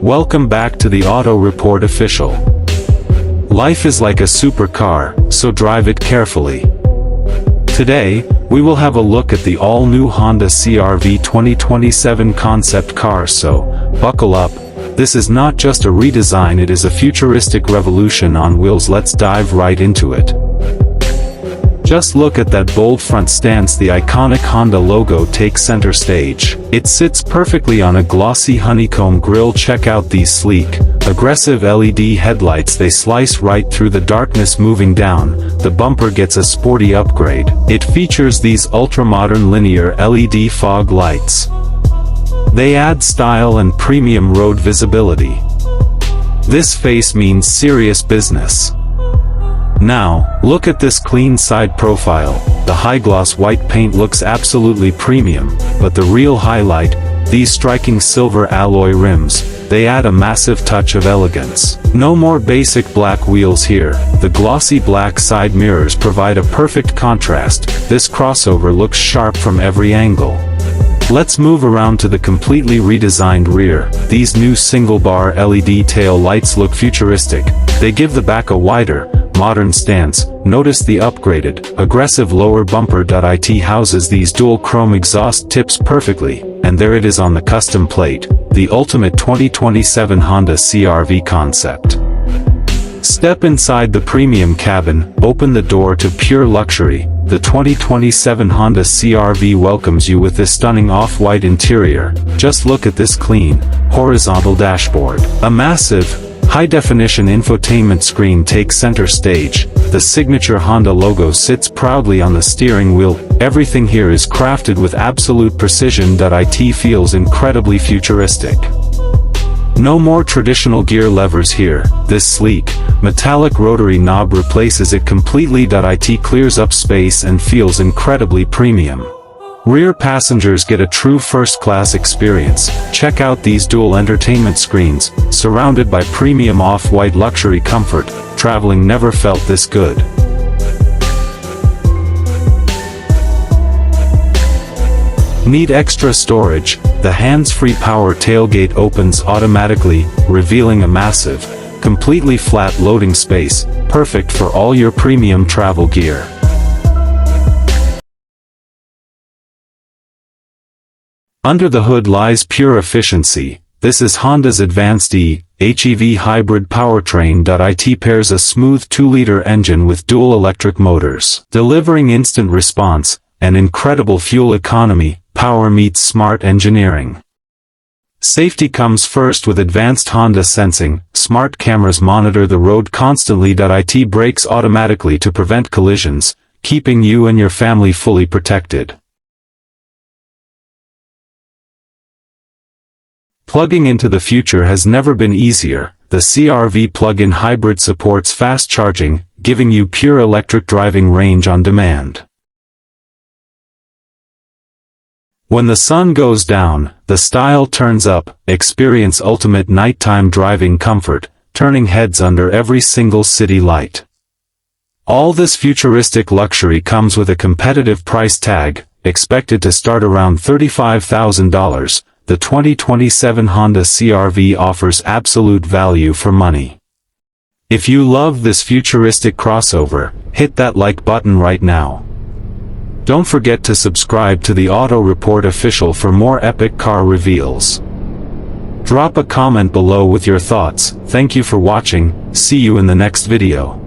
Welcome back to the Auto Report Official. Life is like a supercar, so drive it carefully. Today, we will have a look at the all-new Honda CR-V 2027 concept car, so buckle up. This is not just a redesign, it is a futuristic revolution on wheels. Let's dive right into it. Just look at that bold front stance. The iconic Honda logo takes center stage. It sits perfectly on a glossy honeycomb grille. Check out these sleek, aggressive LED headlights. They slice right through the darkness. Moving down, the bumper gets a sporty upgrade. It features these ultra-modern linear LED fog lights. They add style and premium road visibility. This face means serious business. Now, look at this clean side profile. The high-gloss white paint looks absolutely premium, but the real highlight, these striking silver alloy rims, they add a massive touch of elegance. No more basic black wheels here. The glossy black side mirrors provide a perfect contrast. This crossover looks sharp from every angle. Let's move around to the completely redesigned rear. These new single-bar LED tail lights look futuristic. They give the back a wider, modern stance. Notice the upgraded, aggressive lower bumper. It houses these dual chrome exhaust tips perfectly, and there it is on the custom plate, the ultimate 2027 Honda CR-V concept. Step inside the premium cabin, open the door to pure luxury. The 2027 Honda CR-V welcomes you with this stunning off-white interior. Just look at this clean, horizontal dashboard. A massive, high-definition infotainment screen takes center stage. The signature Honda logo sits proudly on the steering wheel. Everything here is crafted with absolute precision. It feels incredibly futuristic. No more traditional gear levers here. This sleek, metallic rotary knob replaces it completely. It clears up space and feels incredibly premium. Rear passengers get a true first-class experience. Check out these dual entertainment screens, surrounded by premium off-white luxury comfort. Traveling never felt this good. Need extra storage? The hands-free power tailgate opens automatically, revealing a massive, completely flat loading space, perfect for all your premium travel gear. Under the hood lies pure efficiency. This is Honda's advanced e-HEV hybrid powertrain. It pairs a smooth 2-liter engine with dual electric motors, delivering instant response and incredible fuel economy. Power meets smart engineering. Safety comes first with advanced Honda sensing. Smart cameras monitor the road constantly. It brakes automatically to prevent collisions, keeping you and your family fully protected. Plugging into the future has never been easier. The CR-V plug-in hybrid supports fast charging, giving you pure electric driving range on demand. When the sun goes down, the style turns up. Experience ultimate nighttime driving comfort, turning heads under every single city light. All this futuristic luxury comes with a competitive price tag, expected to start around $35,000. The 2027 Honda CR-V offers absolute value for money. If you love this futuristic crossover, hit that like button right now. Don't forget to subscribe to the Auto Report Official for more epic car reveals. Drop a comment below with your thoughts. Thank you for watching. See you in the next video.